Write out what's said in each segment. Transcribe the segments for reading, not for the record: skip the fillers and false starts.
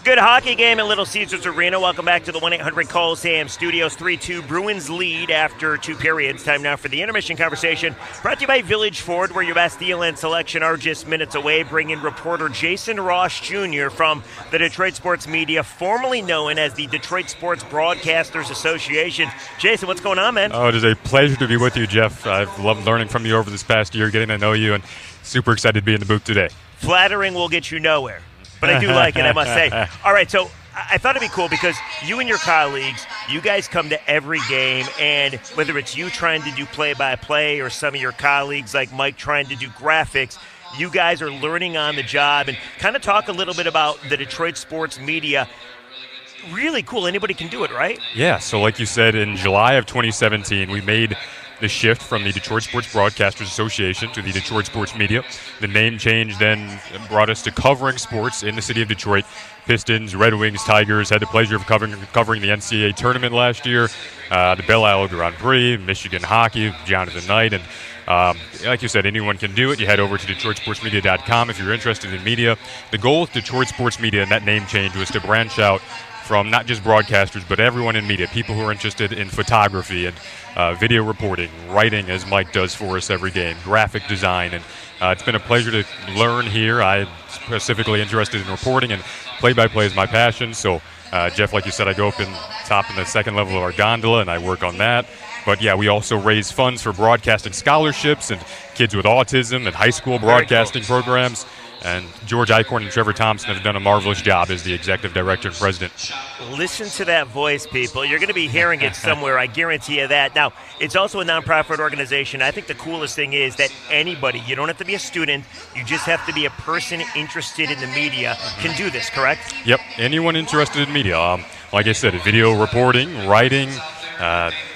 Good hockey game at Little Caesars Arena. Welcome back to the 1-800-CALL-SAM Studios. 3-2 Bruins lead after two periods. Time now for the intermission conversation. Brought to you by Village Ford, where your best deal and selection are just minutes away. Bring in reporter Jason Ross Jr. from the Detroit Sports Media, formerly known as the Detroit Sports Broadcasters Association. Jason, what's going on, man? Oh, it is a pleasure to be with you, Jeff. I've loved learning from you over this past year, getting to know you, and super excited to be in the booth today. Flattering will get you nowhere. But I do like it, I must say. All right, so I thought it'd be cool because you and your colleagues, you guys come to every game, and whether it's you trying to do play-by-play or some of your colleagues like Mike trying to do graphics, you guys are learning on the job. And kind of talk a little bit about the Detroit Sports Media. Really cool. Anybody can do it, right? Yeah, so like you said, in July of 2017, we made the shift from the Detroit Sports Broadcasters Association to the Detroit Sports Media. The name change then brought us to covering sports in the city of Detroit. Pistons, Red Wings, Tigers. Had the pleasure of covering the NCAA tournament last year, the Belle Isle Grand Prix, Michigan hockey, Jonathan Knight. And like you said, anyone can do it. You head over to DetroitSportsMedia.com if you're interested in media. The goal of Detroit Sports Media and that name change was to branch out from not just broadcasters, but everyone in media, people who are interested in photography and video reporting, writing, as Mike does for us every game, graphic design. And it's been a pleasure to learn here. I'm specifically interested in reporting, and play-by-play is my passion. So, Jeff, like you said, I go up in the second level of our gondola, and I work on that. But, yeah, we also raise funds for broadcasting scholarships and kids with autism and high school broadcasting programs. And George Eichhorn and Trevor Thompson have done a marvelous job as the executive director and president. Listen to that voice, people. You're going to be hearing it somewhere, I guarantee you that. Now, it's also a nonprofit organization. I think the coolest thing is that anybody, you don't have to be a student, you just have to be a person interested in the media, can do this, correct? Yep, anyone interested in media. Like I said, video reporting, writing,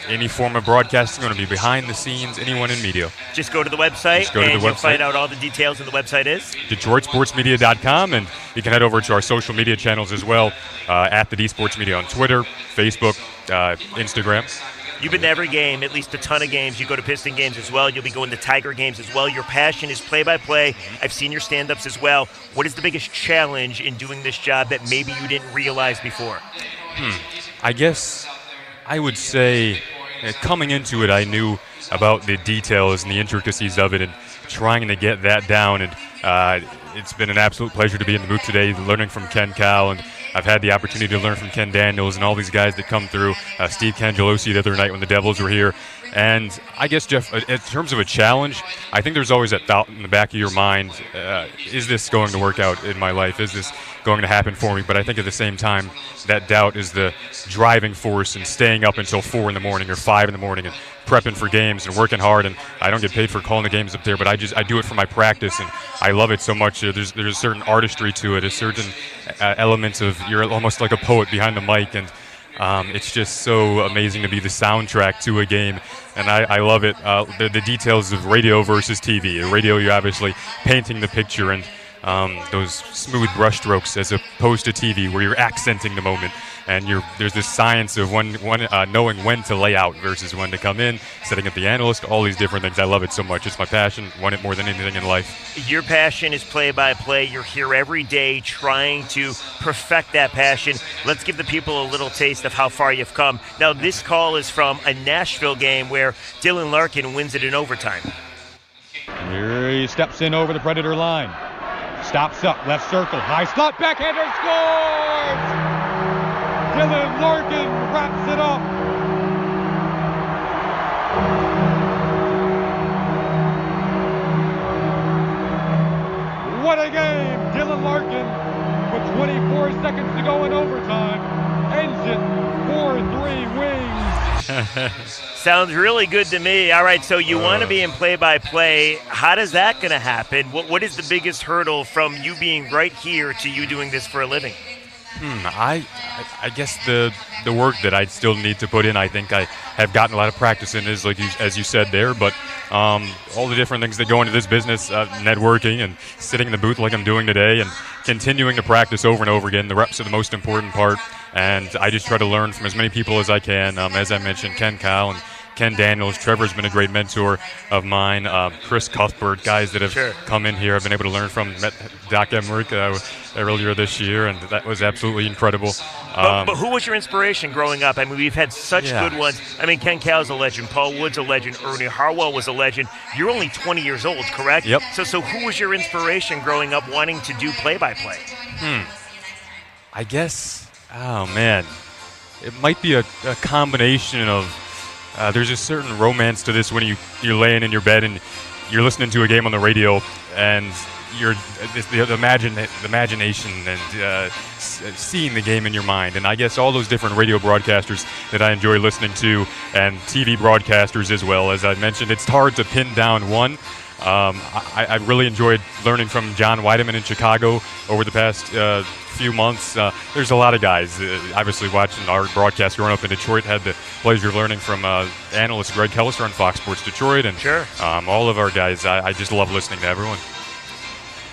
any form of broadcasting, going to be behind the scenes, anyone in media. Just go to the website you'll find out all the details, and the website is? DetroitSportsMedia.com, and you can head over to our social media channels as well, at the D Sports Media on Twitter, Facebook, Instagram. You've been to every game, at least a ton of games. You go to Piston games as well. You'll be going to Tiger games as well. Your passion is play-by-play. I've seen your stand-ups as well. What is the biggest challenge in doing this job that maybe you didn't realize before? I guess I would say coming into it, I knew about the details and the intricacies of it and trying to get that down. And it's been an absolute pleasure to be in the booth today, learning from Ken Kal, and I've had the opportunity to learn from Ken Daniels and all these guys that come through, Steve Cangelosi the other night when the Devils were here. And I guess, Jeff, in terms of a challenge, I think there's always that thought in the back of your mind, is this going to work out in my life? Is this going to happen for me? But I think at the same time, that doubt is the driving force in staying up until 4 in the morning or 5 in the morning and prepping for games and working hard. And I don't get paid for calling the games up there, but I do it for my practice, and I love it so much. There's a certain artistry to it, a certain element of you're almost like a poet behind the mic, and it's just so amazing to be the soundtrack to a game, and I love it. The details of radio versus TV. Radio, you're obviously painting the picture, and those smooth brushstrokes as opposed to TV where you're accenting the moment, and there's this science of knowing when to lay out versus when to come in, setting up the analyst, all these different things. I love it so much. It's my passion. Want it more than anything in life. Your passion is play-by-play. You're here every day trying to perfect that passion. Let's give the people a little taste of how far you've come. Now, this call is from a Nashville game where Dylan Larkin wins it in overtime. Here he steps in over the Predator line. Stops up, left circle, high slot, backhander, scores! Dylan Larkin wraps it up. What a game! Dylan Larkin, with 24 seconds to go in overtime, ends it 4-3 Wings. Sounds really good to me. All right, so you want to be in play-by-play. How does that going to happen? What is the biggest hurdle from you being right here to you doing this for a living? I guess the work that I still need to put in, I think I have gotten a lot of practice in, is like as you said there, but all the different things that go into this business, networking and sitting in the booth like I'm doing today and continuing to practice over and over again. The reps are the most important part, and I just try to learn from as many people as I can. As I mentioned, Ken Kal and Ken Daniels. Trevor's been a great mentor of mine. Chris Cuthbert, guys that have come in here, I've been able to learn from. Met Doc Emmerich earlier this year, and that was absolutely incredible. But who was your inspiration growing up? I mean, we've had such good ones. I mean, Ken Cow's a legend. Paul Wood's a legend. Ernie Harwell was a legend. You're only 20 years old, correct? Yep. So who was your inspiration growing up wanting to do play-by-play? I guess, oh, man. It might be a combination of there's a certain romance to this when you're laying in your bed and you're listening to a game on the radio and you're the imagination and seeing the game in your mind. And I guess all those different radio broadcasters that I enjoy listening to and TV broadcasters as well. As I mentioned, it's hard to pin down one. I really enjoyed learning from John Weideman in Chicago over the past few months. There's a lot of guys. Obviously, watching our broadcast growing up in Detroit, had the pleasure of learning from analyst Greg Kelleser on Fox Sports Detroit, and all of our guys. I just love listening to everyone.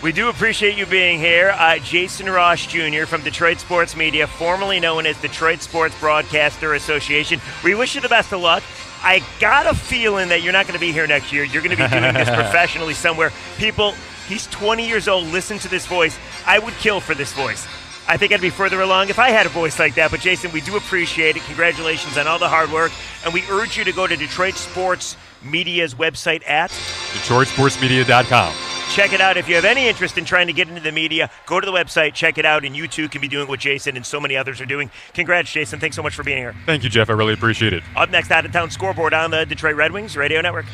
We do appreciate you being here. Jason Ross Jr. from Detroit Sports Media, formerly known as Detroit Sports Broadcaster Association. We wish you the best of luck. I got a feeling that you're not going to be here next year. You're going to be doing this professionally somewhere. People, he's 20 years old. Listen to this voice. I would kill for this voice. I think I'd be further along if I had a voice like that. But, Jason, we do appreciate it. Congratulations on all the hard work. And we urge you to go to Detroit Sports Media's website at DetroitSportsMedia.com. Check it out. If you have any interest in trying to get into the media, go to the website, check it out, and you too can be doing what Jason and so many others are doing. Congrats, Jason. Thanks so much for being here. Thank you, Jeff. I really appreciate it. Up next, Out of Town Scoreboard on the Detroit Red Wings Radio Network.